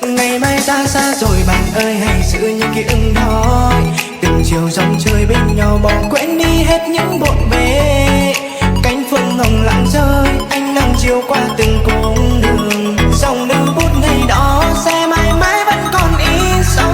Ngày mai ta xa rồi bạn ơi, hãy giữ những ký ức đó. Từng chiều dòng chơi bên nhau, bỏ quên đi hết những bộn bề. Cánh phương hồng lặng rơi, ánh nắng chiều qua từng cung đường. Dòng lưu bút ngày đó sẽ mãi mãi vẫn còn in sâu.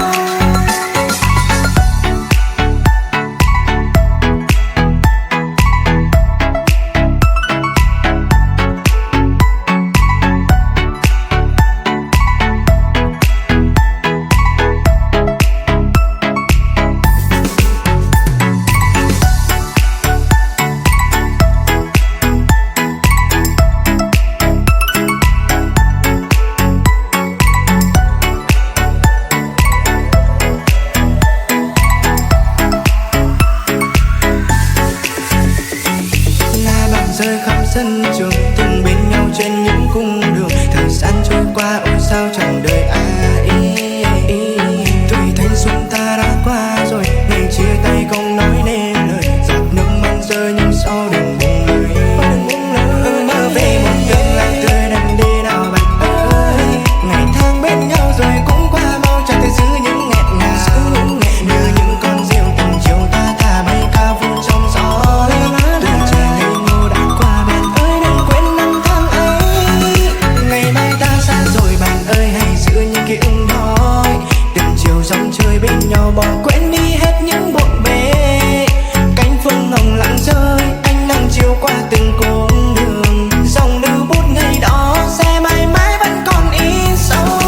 Rơi khắp sân trường, từng bên nhau trên những cung đường. Thời gian trôi qua ôi sao chẳng đợi ai. Tuổi thanh xuân ta đã qua rồi, ngày chia tay không nói nên lời. Giọt nước mắt rơi nhưng sau đừng buông lời. Mơ về một tương lai tươi đành đi nào bạn ơi. Ngày tháng bên nhau rồi cũng qua mau, chẳng thể giữ những nghẹn ngào. Như những con diều từng chiều ta thả bay cao vút trong gió. Bên nhau bỏ quên đi hết những bộn bề. Cánh phương hồng lặng rơi, ánh nắng chiều qua từng cung đường. Dòng lưu bút ngày đó sẽ mãi mãi vẫn còn in sâu.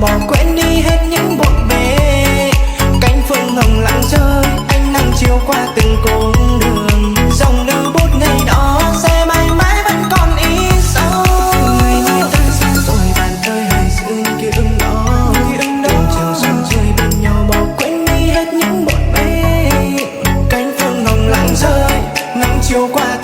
Bỏ quên đi hết những bộn bề. Cánh phương hồng lặng rơi, ánh nắng chiều qua từng cung đường. Dòng lưu bút ngày đó sẽ mãi mãi vẫn còn in sâu. Ngày mai ta xa rồi bạn ơi, hãy giữ những ký ức đó. Từng chiều dòng chơi bên nhau, bỏ quên đi hết những bộn bề. Cánh phương hồng lặng rơi, nắng chiều qua